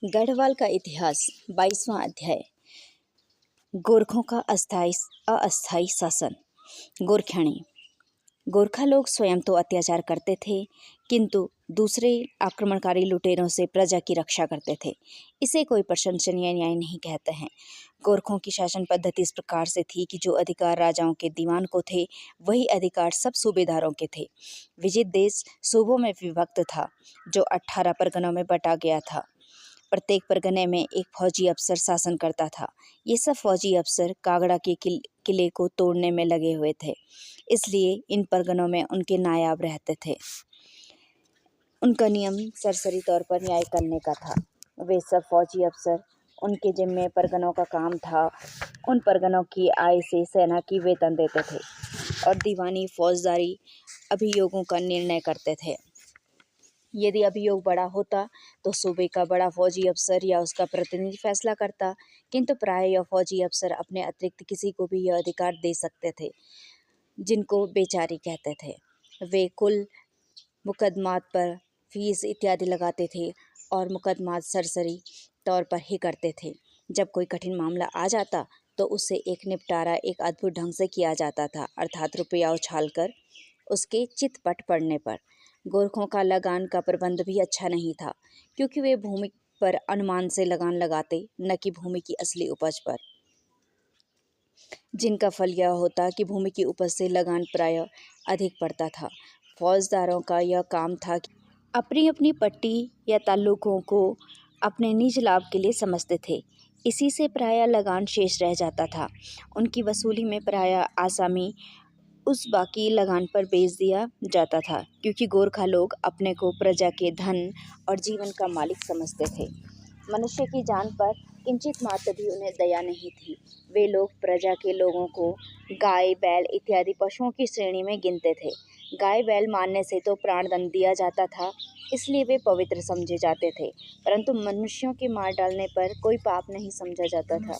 गढ़वाल का इतिहास 22वां अध्याय। गोरखों का अस्थायी शासन। गोरखियानी। गोरखा लोग स्वयं तो अत्याचार करते थे, किंतु दूसरे आक्रमणकारी लुटेरों से प्रजा की रक्षा करते थे। इसे कोई प्रशंसनीय न्याय नहीं कहते हैं। गोरखों की शासन पद्धति इस प्रकार से थी कि जो अधिकार राजाओं के दीवान को थे, वही अधिकार सब सूबेदारों के थे। विजित देश सूबों में विभक्त था, जो 18 परगनों में बटा गया था। प्रत्येक परगने में एक फौजी अफसर शासन करता था। ये सब फौजी अफसर कागड़ा के किले को तोड़ने में लगे हुए थे, इसलिए इन परगनों में उनके नायाब रहते थे। उनका नियम सरसरी तौर पर न्याय करने का था। वे सब फौजी अफसर, उनके जिम्मे परगनों का काम था। उन परगनों की आय से सेना की वेतन देते थे और दीवानी फौजदारी अभियोगों का निर्णय करते थे। यदि अभियोग बड़ा होता तो सूबे का बड़ा फौजी अफसर या उसका प्रतिनिधि फैसला करता, किंतु प्राय यह फौजी अफसर अपने अतिरिक्त किसी को भी यह अधिकार दे सकते थे, जिनको बेचारी कहते थे। वे कुल मुकदमात पर फीस इत्यादि लगाते थे और मुकदमात सरसरी तौर पर ही करते थे। जब कोई कठिन मामला आ जाता तो उससे एक निपटारा एक अद्भुत ढंग से किया जाता था, अर्थात रुपया उछालकर उसके चितपट पड़ने पर। गोरखों का लगान का प्रबंध भी अच्छा नहीं था, क्योंकि वे भूमि पर अनुमान से लगान लगाते, न कि भूमि की असली उपज पर, जिनका फल यह होता कि भूमि की उपज से लगान प्राय अधिक पड़ता था। फौजदारों का यह काम था कि अपनी अपनी पट्टी या ताल्लुकों को अपने निज लाभ के लिए समझते थे। इसी से प्राय लगान शेष रह जाता था। उनकी वसूली में प्राय आसामी उस बाकी लगान पर बेच दिया जाता था, क्योंकि गोरखा लोग अपने को प्रजा के धन और जीवन का मालिक समझते थे। मनुष्य की जान पर किंचित मात्र भी उन्हें दया नहीं थी। वे लोग प्रजा के लोगों को गाय, बैल इत्यादि पशुओं की श्रेणी में गिनते थे। गाय बैल मारने से तो प्राणदंड दिया जाता था, इसलिए वे पवित्र समझे जाते थे, परंतु मनुष्यों के मार डालने पर कोई पाप नहीं समझा जाता था।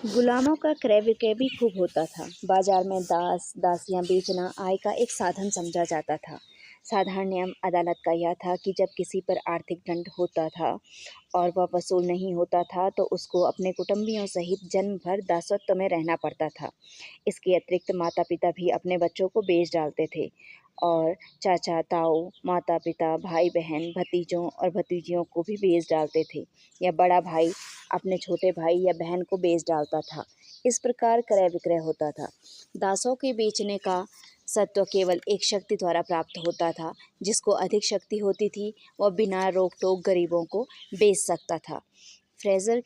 गुलामों का क्रय विक्रय भी खूब होता था। बाजार में दास दासियां बेचना आय का एक साधन समझा जाता था। साधारण नियम अदालत का यह था कि जब किसी पर आर्थिक दंड होता था और वह वसूल नहीं होता था, तो उसको अपने कुटुंबियों सहित जन्म भर दासत्व में रहना पड़ता था। इसके अतिरिक्त माता पिता भी अपने बच्चों को बेच डालते थे और चाचा ताऊ, माता पिता, भाई बहन, भतीजों और भतीजियों को भी बेच डालते थे, या बड़ा भाई अपने छोटे भाई या बहन को बेच डालता था। इस प्रकार क्रय विक्रय होता था। दासों के बेचने का सत्व केवल एक शक्ति द्वारा प्राप्त होता था। जिसको अधिक शक्ति होती थी, वह बिना रोक टोक गरीबों को बेच सकता था। फ्रेजर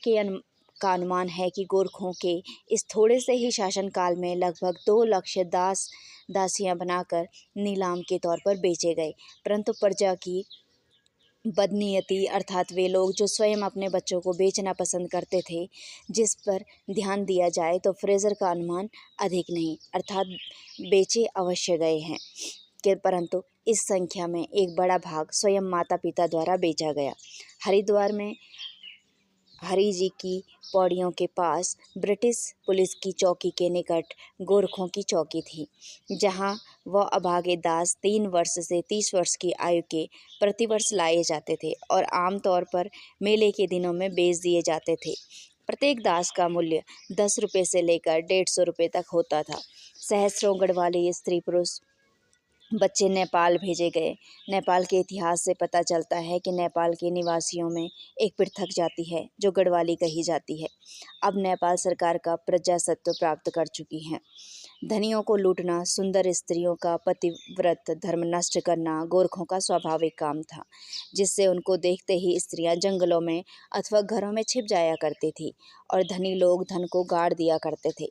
का अनुमान है कि गोरखों के इस थोड़े से ही शासन काल में लगभग 2 लाख दास दासियां बनाकर नीलाम के तौर पर बेचे गए। परंतु प्रजा की बदनीयती, अर्थात वे लोग जो स्वयं अपने बच्चों को बेचना पसंद करते थे, जिस पर ध्यान दिया जाए तो फ्रेजर का अनुमान अधिक नहीं, अर्थात बेचे अवश्य गए हैं, परंतु इस संख्या में एक बड़ा भाग स्वयं माता पिता द्वारा बेचा गया। हरिद्वार में हरि जी की पौड़ियों के पास ब्रिटिश पुलिस की चौकी के निकट गोरखों की चौकी थी, जहां वह अभागे दास 3 वर्ष से 30 वर्ष की आयु के प्रतिवर्ष लाए जाते थे और आमतौर पर मेले के दिनों में बेच दिए जाते थे। प्रत्येक दास का मूल्य 10 रुपये से लेकर 150 रुपये तक होता था। सहस्रों गढ़वाली स्त्री पुरुष बच्चे नेपाल भेजे गए। नेपाल के इतिहास से पता चलता है कि नेपाल के निवासियों में एक पृथक जाति है, जो गढ़वाली कही जाती है। अब नेपाल सरकार का प्रजासत्व प्राप्त कर चुकी है। धनियों को लूटना, सुंदर स्त्रियों का पतिव्रत धर्म नष्ट करना गोरखों का स्वाभाविक काम था, जिससे उनको देखते ही स्त्रियां जंगलों में अथवा घरों में छिप जाया करती थी और धनी लोग धन को गाड़ दिया करते थे।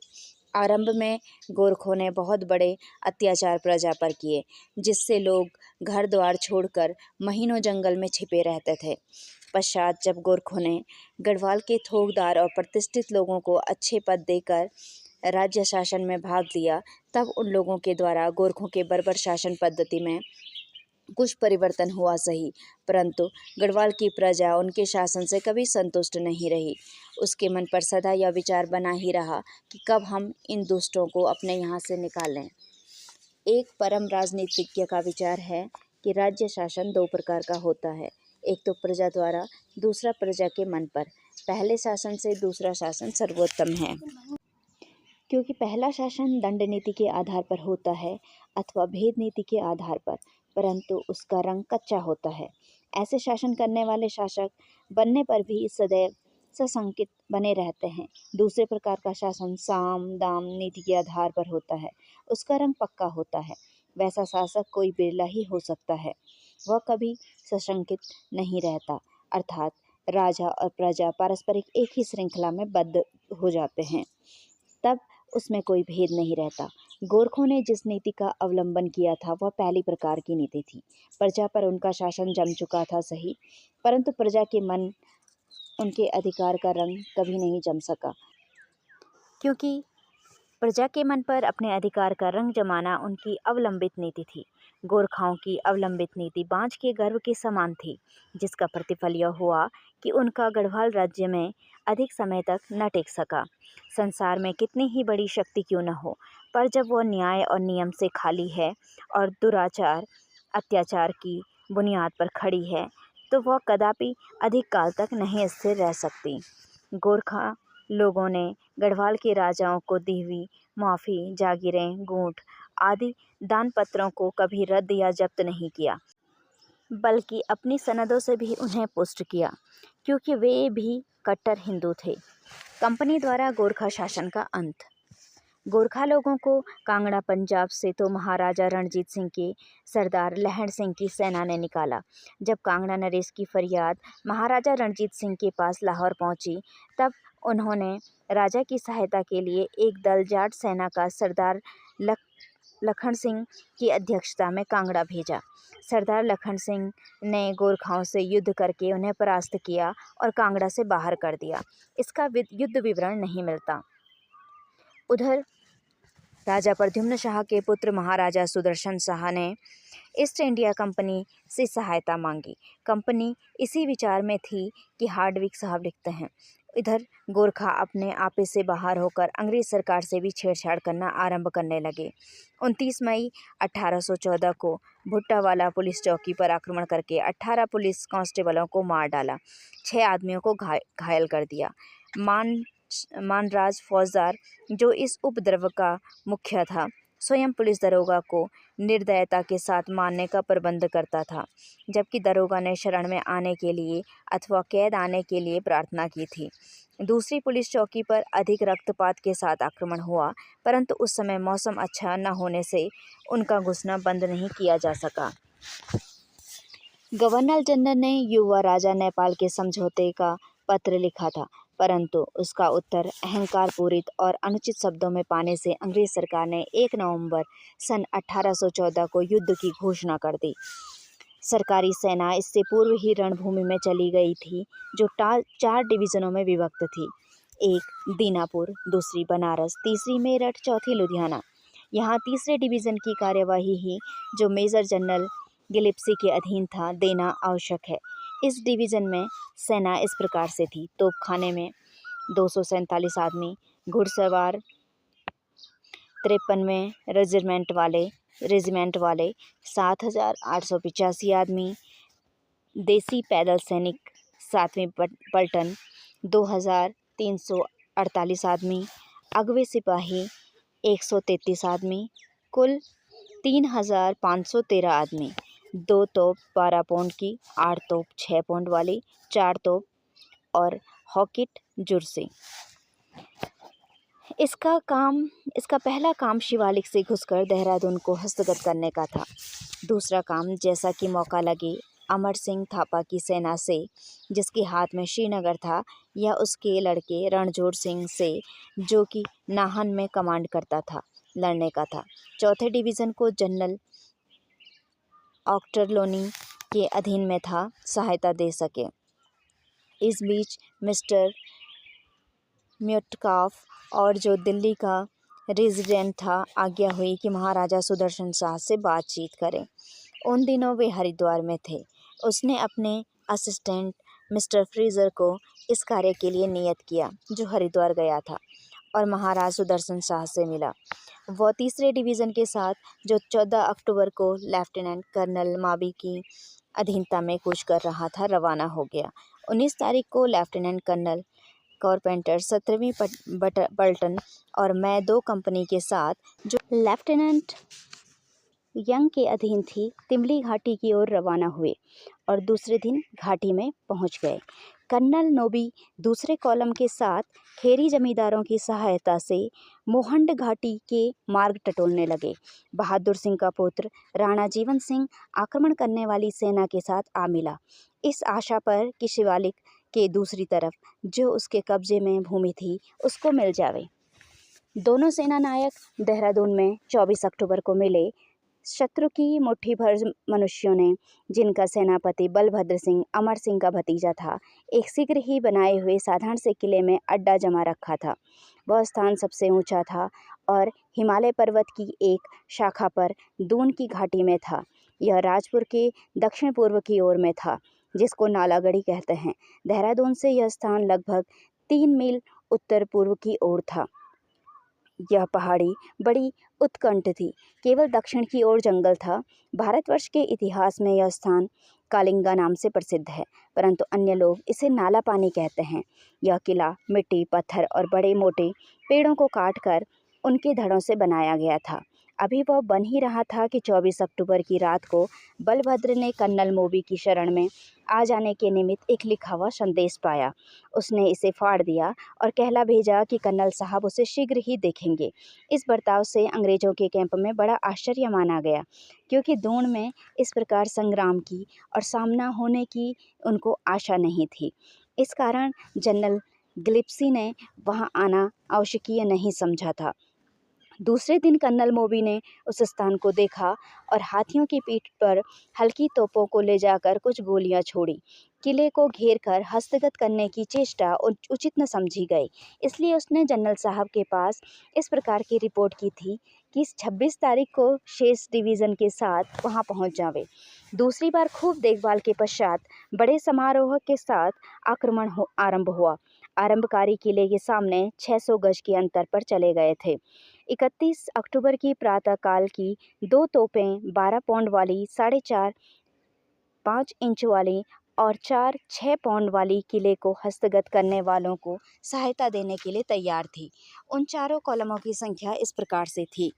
आरंभ में गोरखों ने बहुत बड़े अत्याचार प्रजा पर किए, जिससे लोग घर द्वार छोड़कर महीनों जंगल में छिपे रहते थे। पश्चात जब गोरखों ने गढ़वाल के थोकदार और प्रतिष्ठित लोगों को अच्छे पद देकर राज्य शासन में भाग लिया, तब उन लोगों के द्वारा गोरखों के बर्बर शासन पद्धति में कुछ परिवर्तन हुआ सही, परंतु गढ़वाल की प्रजा उनके शासन से कभी संतुष्ट नहीं रही। उसके मन पर सदा यह विचार बना ही रहा कि कब हम इन दुष्टों को अपने यहाँ से निकालें। एक परम राजनीतिज्ञ का विचार है कि राज्य शासन 2 प्रकार का होता है। एक तो प्रजा द्वारा, दूसरा प्रजा के मन पर। पहले शासन से दूसरा शासन सर्वोत्तम है, क्योंकि पहला शासन दंड नीति के आधार पर होता है अथवा भेद नीति के आधार पर, परंतु उसका रंग कच्चा होता है। ऐसे शासन करने वाले शासक बनने पर भी सदैव सशंकित बने रहते हैं। दूसरे प्रकार का शासन साम दाम नीति के आधार पर होता है, उसका रंग पक्का होता है। वैसा शासक कोई बिरला ही हो सकता है, वह कभी सशंकित नहीं रहता, अर्थात राजा और प्रजा पारस्परिक एक ही श्रृंखला में बद्ध हो जाते हैं, तब उसमें कोई भेद नहीं रहता। गोरखों ने जिस नीति का अवलंबन किया था वह पहली प्रकार की नीति थी। प्रजा पर उनका शासन जम चुका था सही, परंतु प्रजा के मन उनके अधिकार का रंग कभी नहीं जम सका, क्योंकि प्रजा के मन पर अपने अधिकार का रंग जमाना उनकी अवलंबित नीति थी। गोरखाओं की अवलंबित नीति बांझ के गर्भ के समान थी, जिसका प्रतिफल यह हुआ कि उनका गढ़वाल राज्य में अधिक समय तक न टिक सका। संसार में कितनी ही बड़ी शक्ति क्यों न हो, पर जब वह न्याय और नियम से खाली है और दुराचार अत्याचार की बुनियाद पर खड़ी है, तो वह कदापि अधिक काल तक नहीं स्थिर रह सकती। गोरखा लोगों ने गढ़वाल के राजाओं को दी हुई माफ़ी, जागीरें, गूंठ आदि दान पत्रों को कभी रद्द या जब्त नहीं किया, बल्कि अपनी सनदों से भी उन्हें पुष्ट किया, क्योंकि वे भी कट्टर हिंदू थे। कंपनी द्वारा गोरखा शासन का अंत। गोरखा लोगों को कांगड़ा पंजाब से तो महाराजा रणजीत सिंह के सरदार लहण सिंह की सेना ने निकाला। जब कांगड़ा नरेश की फरियाद महाराजा रणजीत सिंह के पास लाहौर पहुंची, तब उन्होंने राजा की सहायता के लिए एक दल जाट सेना का सरदार लखन सिंह की अध्यक्षता में कांगड़ा भेजा। सरदार लखन सिंह ने गोरखाओं से युद्ध करके उन्हें परास्त किया और कांगड़ा से बाहर कर दिया। इसका युद्ध विवरण नहीं मिलता। उधर राजा प्रद्युम्न शाह के पुत्र महाराजा सुदर्शन शाह ने ईस्ट इंडिया कंपनी से सहायता मांगी। कंपनी इसी विचार में थी कि हार्डविक साहब लिखते हैं, इधर गोरखा अपने आपे से बाहर होकर अंग्रेज सरकार से भी छेड़छाड़ करना आरंभ करने लगे। 29 मई 1814 को भुट्टावाला पुलिस चौकी पर आक्रमण करके 18 पुलिस कांस्टेबलों को मार डाला, 6 आदमियों को घायल कर दिया। मानराज फौजदार, जो इस उपद्रव का मुखिया था, स्वयं पुलिस दरोगा को निर्दयता के साथ मारने का प्रबंध करता था, जबकि दरोगा ने शरण में आने के लिए अथवा कैद आने के लिए प्रार्थना की थी। दूसरी पुलिस चौकी पर अधिक रक्तपात के साथ आक्रमण हुआ, परंतु उस समय मौसम अच्छा न होने से उनका घुसना बंद नहीं किया जा सका। गवर्नर जनरल ने युवा राजा नेपाल के समझौते का पत्र लिखा था, परंतु उसका उत्तर अहंकार पूरित और अनुचित शब्दों में पाने से अंग्रेज सरकार ने 1 नवंबर सन 1814 को युद्ध की घोषणा कर दी। सरकारी सेना इससे पूर्व ही रणभूमि में चली गई थी, जो 4 डिवीज़नों में विभक्त थी। एक दीनापुर, दूसरी बनारस, तीसरी मेरठ, चौथी लुधियाना। यहाँ तीसरे डिवीज़न की कार्यवाही ही, जो मेजर जनरल गिलिप्सी के अधीन था, देना आवश्यक है। इस डिवीज़न में सेना इस प्रकार से थी: तोपखाने में 247 आदमी, घुड़सवार 53वें रेजिमेंट वाले 7,885 आदमी, देसी पैदल सैनिक 7वीं पलटन 2,348 आदमी, अगवे सिपाही 133 आदमी, कुल 3,513 आदमी। 2 तोप 12 पाउंड की, 8 तोप 6 पाउंड वाली, 4 तोप और हॉकिट जुर्सी। इसका पहला काम शिवालिक से घुसकर देहरादून को हस्तगत करने का था। दूसरा काम, जैसा कि मौका लगे, अमर सिंह थापा की सेना से, जिसके हाथ में श्रीनगर था, या उसके लड़के रणजोड़ सिंह से, जो कि नाहन में कमांड करता था, लड़ने का था। चौथे डिवीज़न को जनरल ऑक्टरलोनी के अधीन में था, सहायता दे सके। इस बीच मिस्टर म्युटकाफ और जो दिल्ली का रेजिडेंट था, आज्ञा हुई कि महाराजा सुदर्शन शाह से बातचीत करें। उन दिनों वे हरिद्वार में थे। उसने अपने असिस्टेंट मिस्टर फ्रीज़र को इस कार्य के लिए नियत किया, जो हरिद्वार गया था और महाराज सुदर्शन शाह से मिला। वह तीसरे डिवीज़न के साथ, जो 14 अक्टूबर को लेफ्टिनेंट कर्नल माबी की अधीनता में कूच कर रहा था रवाना हो गया। 19 तारीख को लेफ्टिनेंट कर्नल कारपेंटर 17वीं पलटन और मैं 2 कंपनी के साथ, जो लेफ्टिनेंट यंग के अधीन थी, तिमली घाटी की ओर रवाना हुए और दूसरे दिन घाटी में पहुंच गए। कर्नल नोबी दूसरे कॉलम के साथ खेरी जमींदारों की सहायता से मोहंड घाटी के मार्ग टटोलने लगे। बहादुर सिंह का पुत्र राणा जीवन सिंह आक्रमण करने वाली सेना के साथ आ मिला, इस आशा पर कि शिवालिक के दूसरी तरफ जो उसके कब्जे में भूमि थी उसको मिल जावे। दोनों सेना नायक देहरादून में 24 अक्टूबर को मिले। शत्रु की मुट्ठी भर मनुष्यों ने, जिनका सेनापति बलभद्र सिंह अमर सिंह का भतीजा था, एक शीघ्र ही बनाए हुए साधारण से किले में अड्डा जमा रखा था। वह स्थान सबसे ऊंचा था और हिमालय पर्वत की एक शाखा पर दून की घाटी में था। यह राजपुर के दक्षिण पूर्व की ओर में था, जिसको नालागढ़ी कहते हैं। देहरादून से यह स्थान लगभग 3 मील उत्तर पूर्व की ओर था। यह पहाड़ी बड़ी उत्कंठ थी, केवल दक्षिण की ओर जंगल था। भारतवर्ष के इतिहास में यह स्थान कालिंगा नाम से प्रसिद्ध है, परंतु अन्य लोग इसे नाला पानी कहते हैं। यह किला मिट्टी, पत्थर और बड़े मोटे पेड़ों को काटकर उनके धड़ों से बनाया गया था। अभी वह बन ही रहा था कि 24 अक्टूबर की रात को बलभद्र ने कर्नल मोबी की शरण में आ जाने के निमित्त एक लिखा हुआ संदेश पाया। उसने इसे फाड़ दिया और कहला भेजा कि कर्नल साहब उसे शीघ्र ही देखेंगे। इस बर्ताव से अंग्रेजों के कैंप में बड़ा आश्चर्य माना गया, क्योंकि दून में इस प्रकार संग्राम की और सामना होने की उनको आशा नहीं थी। इस कारण जनरल गिलिप्सी ने वहां आना आवश्यकीय नहीं समझा था। दूसरे दिन कर्नल मोबी ने उस स्थान को देखा और हाथियों की पीठ पर हल्की तोपों को ले जाकर कुछ गोलियां छोड़ी। किले को घेर कर हस्तगत करने की चेष्टा उचित न समझी गई, इसलिए उसने जनरल साहब के पास इस प्रकार की रिपोर्ट की थी कि 26 तारीख को शेष डिवीज़न के साथ वहां पहुंच जावे। दूसरी बार खूब देखभाल के पश्चात बड़े समारोह के साथ आक्रमण आरंभ हुआ। आरंभकारी किले के सामने 600 गज के अंतर पर चले गए थे। 31 अक्टूबर की प्रातःकाल की 2 तोपें 12 पाउंड वाली, 4.5 5 इंच वाली और 4 6 पाउंड वाली किले को हस्तगत करने वालों को सहायता देने के लिए तैयार थी। उन चारों कॉलमों की संख्या इस प्रकार से थी: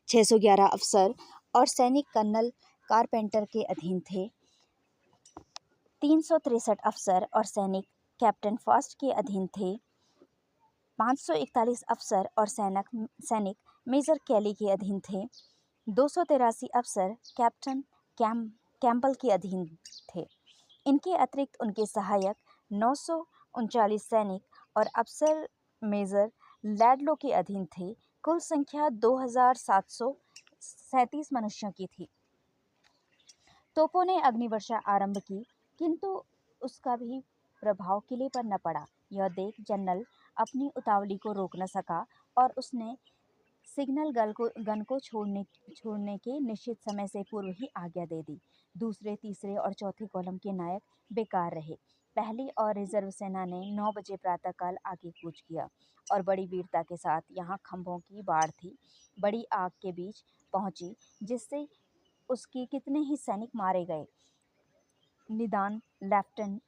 611 अफसर और सैनिक कर्नल कारपेंटर के अधीन थे, 363 अफसर और सैनिक कैप्टन फास्ट के अधीन थे, 541 अफसर और सैनिक मेजर कैली के अधीन थे, 283 अफसर कैप्टन कैम्पबेल के अधीन थे। इनके अतिरिक्त उनके सहायक 939 सैनिक और अफसर मेजर लैडलो के अधीन थे। कुल संख्या 2737 मनुष्यों की थी। तोपों ने अग्निवर्षा आरंभ की, किंतु उसका भी प्रभाव किले पर न पड़ा। यह देख जनरल अपनी उतावली को रोक न सका और उसने सिग्नल गन को छोड़ने के निश्चित समय से पूर्व ही आज्ञा दे दी। दूसरे, तीसरे और चौथे कॉलम के नायक बेकार रहे। पहली और रिजर्व सेना ने 9 बजे प्रातःकाल आगे कूच किया और बड़ी वीरता के साथ यहाँ खंभों की बाढ़ थी, बड़ी आग के बीच पहुंची, जिससे उसके कितने ही सैनिक मारे गए। निदान लेफ्टिनेंट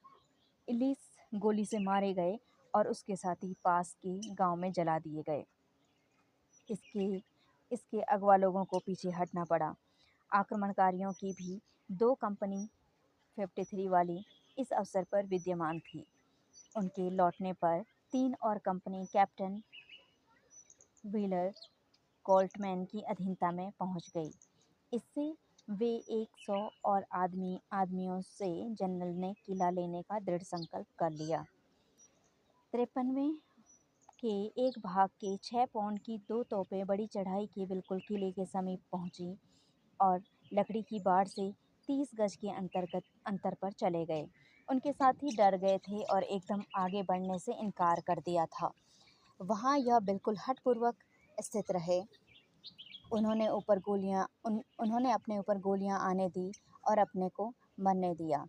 इलिस गोली से मारे गए और उसके साथ ही पास के गांव में जला दिए गए। इसके अगवा लोगों को पीछे हटना पड़ा। आक्रमणकारियों की भी 2 कंपनी 53 वाली इस अवसर पर विद्यमान थी। उनके लौटने पर 3 और कंपनी कैप्टन व्हीलर कोल्टमैन की अधीनता में पहुंच गई। इससे वे 100 और आदमियों से जनरल ने किला लेने का दृढ़ संकल्प कर लिया। 53वें के एक भाग के 6 पाउंड की 2 तोपें बड़ी चढ़ाई के बिल्कुल किले के समीप पहुंची और लकड़ी की बाड़ से 30 गज के अंतर पर चले गए। उनके साथी डर गए थे और एकदम आगे बढ़ने से इनकार कर दिया था। वहाँ यह बिल्कुल हठपूर्वक स्थित रहे। उन्होंने अपने ऊपर गोलियां आने दी और अपने को मरने दिया,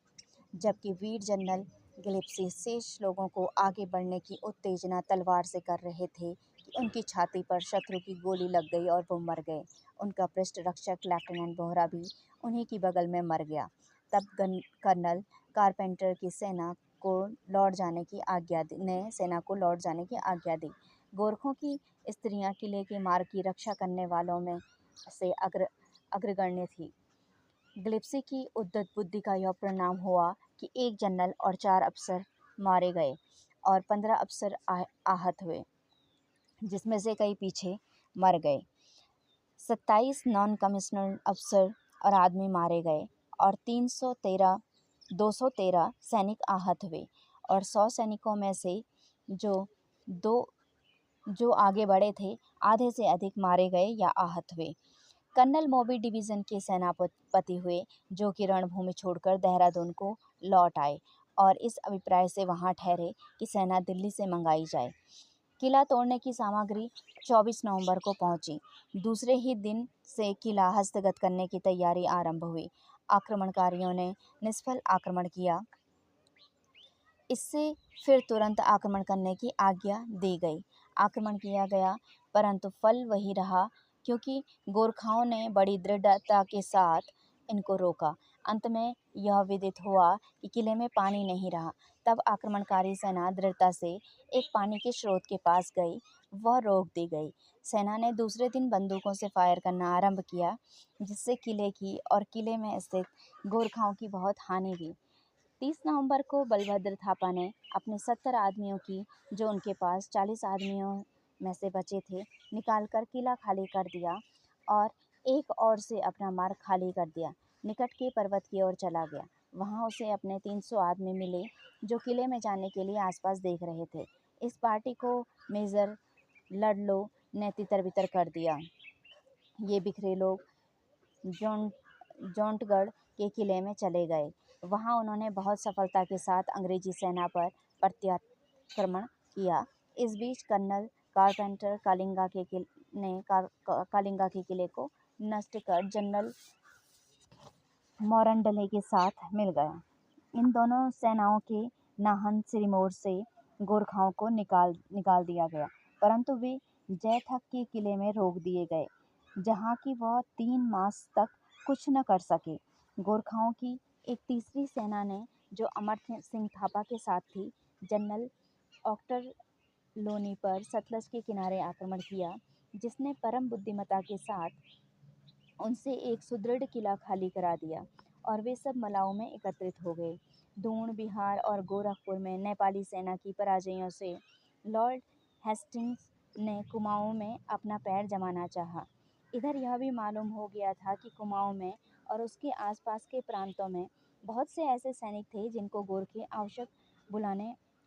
जबकि वीर जनरल गिलिप्सी शेष लोगों को आगे बढ़ने की उत्तेजना तलवार से कर रहे थे कि उनकी छाती पर शत्रु की गोली लग गई और वो मर गए। उनका पृष्ठ रक्षक लेफ्टिनेंट बोहरा भी उन्हीं की बगल में मर गया। तब कर्नल कारपेंटर की सेना को लौट जाने की आज्ञा दी। गोरखों की स्त्रियां किले के मार्ग की रक्षा करने वालों में से अग्रगण्य थी। ग्लिप्सी की उद्धत बुद्धि का यह परिणाम हुआ कि एक जनरल और 4 अफसर मारे गए और 15 अफसर आहत हुए, जिसमें से कई पीछे मर गए। 27 नॉन कमिश्नर्ड अफसर और आदमी मारे गए और 213 सैनिक आहत हुए और 100 सैनिकों में से जो आगे बढ़े थे आधे से अधिक मारे गए या आहत हुए। कर्नल मोबी डिवीज़न के सेनापति हुए, जो कि रणभूमि छोड़कर देहरादून को लौट आए और इस अभिप्राय से वहां ठहरे कि सेना दिल्ली से मंगाई जाए। किला तोड़ने की सामग्री 24 नवंबर को पहुंची। दूसरे ही दिन से किला हस्तगत करने की तैयारी आरंभ हुई। आक्रमणकारियों ने निष्फल आक्रमण किया। इससे फिर तुरंत आक्रमण करने की आज्ञा दी गई। आक्रमण किया गया, परंतु फल वही रहा, क्योंकि गोरखाओं ने बड़ी दृढ़ता के साथ इनको रोका। अंत में यह विदित हुआ कि किले में पानी नहीं रहा। तब आक्रमणकारी सेना दृढ़ता से एक पानी के स्रोत के पास गई, वह रोक दी गई। सेना ने दूसरे दिन बंदूकों से फायर करना आरंभ किया, जिससे किले की और किले में स्थित गोरखाओं की बहुत हानि हुई। 30 नवंबर को बलभद्र थापा ने अपने 70 आदमियों की, जो उनके पास 40 आदमियों में से बचे थे, निकालकर किला खाली कर दिया और एक ओर से अपना मार्ग खाली कर दिया। निकट के पर्वत की ओर चला गया। वहां उसे अपने 300 आदमी मिले, जो किले में जाने के लिए आसपास देख रहे थे। इस पार्टी को मेजर लडलो ने तितर-बितर कर दिया। ये बिखरे लोग जौंटगढ़ के किले में चले गए। वहां उन्होंने बहुत सफलता के साथ अंग्रेजी सेना पर प्रत्याक्रमण किया। इस बीच कर्नल कारपेंटर कालिंगा के किले को नष्ट कर जनरल मॉरनडले के साथ मिल गया। इन दोनों सेनाओं के नाहन सिरमौर से गोरखाओं को निकाल दिया गया, परंतु वे जयथक के किले में रोक दिए गए, जहां की वह 3 मास तक कुछ न कर सके। गोरखाओं की एक तीसरी सेना ने, जो अमर सिंह थापा के साथ थी, जनरल ऑक्टरलोनी पर सतलज के किनारे आक्रमण किया, जिसने परम बुद्धिमत्ता के साथ उनसे एक सुदृढ़ किला खाली करा दिया और वे सब मलाऊ में एकत्रित हो गए। दून, बिहार और गोरखपुर में नेपाली सेना की पराजयों से लॉर्ड हेस्टिंग्स ने कुमाऊं में अपना पैर जमाना चाहा। इधर यह भी मालूम हो गया था कि कुमाऊं में और उसके आसपास के प्रांतों में बहुत से ऐसे सैनिक थे जिनको गोरखे आवश्यक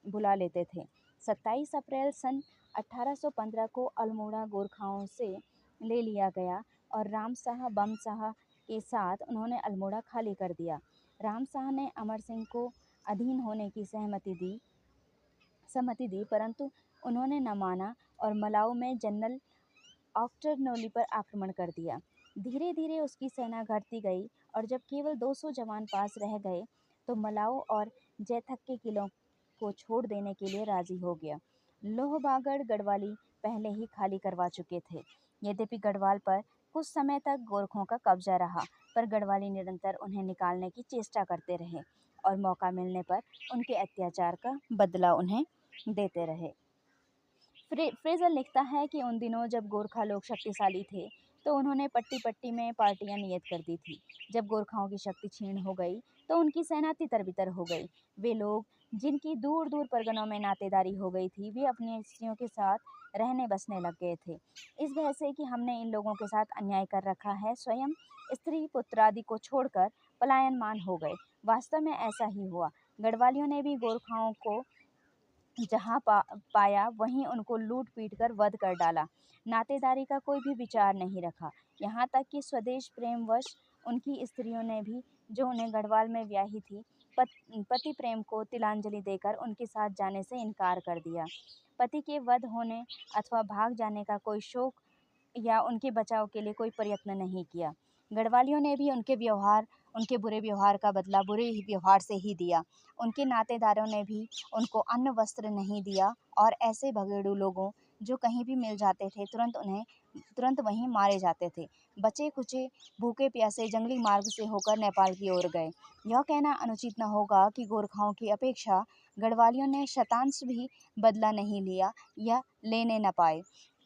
बुला लेते थे। 27 अप्रैल सन 1815 को अल्मोड़ा गोरखाओं से ले लिया गया और राम शाह बम शाह के साथ उन्होंने अल्मोड़ा खाली कर दिया। राम शाह ने अमर सिंह को अधीन होने की सहमति दी, परंतु उन्होंने न माना और मलाऊ में जनरल ऑक्टरनोली पर आक्रमण कर दिया। धीरे धीरे उसकी सेना घटती गई और जब केवल 200 जवान पास रह गए तो मलाऊ और जैथक के किलों को छोड़ देने के लिए राजी हो गया। लोहबागड़ गढ़वाली पहले ही खाली करवा चुके थे। यद्यपि गढ़वाल पर कुछ समय तक गोरखों का कब्जा रहा, पर गढ़वाली निरंतर उन्हें निकालने की चेष्टा करते रहे और मौका मिलने पर उनके अत्याचार का बदला उन्हें देते रहे। फ्रेजर लिखता है कि उन दिनों जब गोरखा लोग शक्तिशाली थे तो उन्होंने पट्टी पट्टी में पार्टियां नियत कर दी थी। जब गोरखाओं की शक्ति क्षीण हो गई तो उनकी सेना तितर-बितर हो गई। वे लोग जिनकी दूर दूर परगनों में नातेदारी हो गई थी, वे अपनी स्त्रियों के साथ रहने बसने लग गए थे। इस वजह से कि हमने इन लोगों के साथ अन्याय कर रखा है, स्वयं स्त्री पुत्र आदि को छोड़कर पलायनमान हो गए। वास्तव में ऐसा ही हुआ। गढ़वालियों ने भी गोरखाओं को जहाँ पाया वहीं उनको लूट पीट कर वध कर डाला। नातेदारी का कोई भी विचार नहीं रखा। यहाँ तक कि स्वदेश प्रेमवश उनकी स्त्रियों ने भी, जो उन्हें गढ़वाल में ब्याही थी, पति प्रेम को तिलांजलि देकर उनके साथ जाने से इनकार कर दिया। पति के वध होने अथवा भाग जाने का कोई शोक या उनके बचाव के लिए कोई प्रयत्न नहीं किया। गढ़वालियों ने भी उनके बुरे व्यवहार का बदला बुरे ही व्यवहार से ही दिया। उनके नातेदारों ने भी उनको अन्न वस्त्र नहीं दिया और ऐसे भगेड़ू लोगों जो कहीं भी मिल जाते थे तुरंत वहीं मारे जाते थे। बचे खुचे भूखे प्यासे जंगली मार्ग से होकर नेपाल की ओर गए। यह कहना अनुचित न होगा कि गोरखाओं की अपेक्षा गढ़वालियों ने शतांश भी बदला नहीं लिया या लेने न पाए।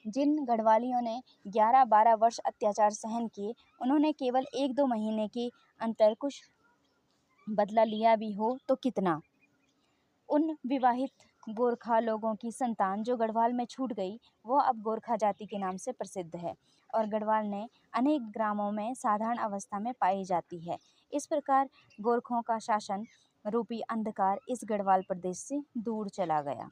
जिन गढ़वालियों ने 11-12 वर्ष अत्याचार सहन किए, उन्होंने केवल 1-2 महीने के अंतर कुछ बदला लिया भी हो तो कितना। उन विवाहित गोरखा लोगों की संतान जो गढ़वाल में छूट गई, वो अब गोरखा जाति के नाम से प्रसिद्ध है और गढ़वाल ने अनेक ग्रामों में साधारण अवस्था में पाई जाती है। इस प्रकार गोरखों का शासन रूपी अंधकार इस गढ़वाल प्रदेश से दूर चला गया।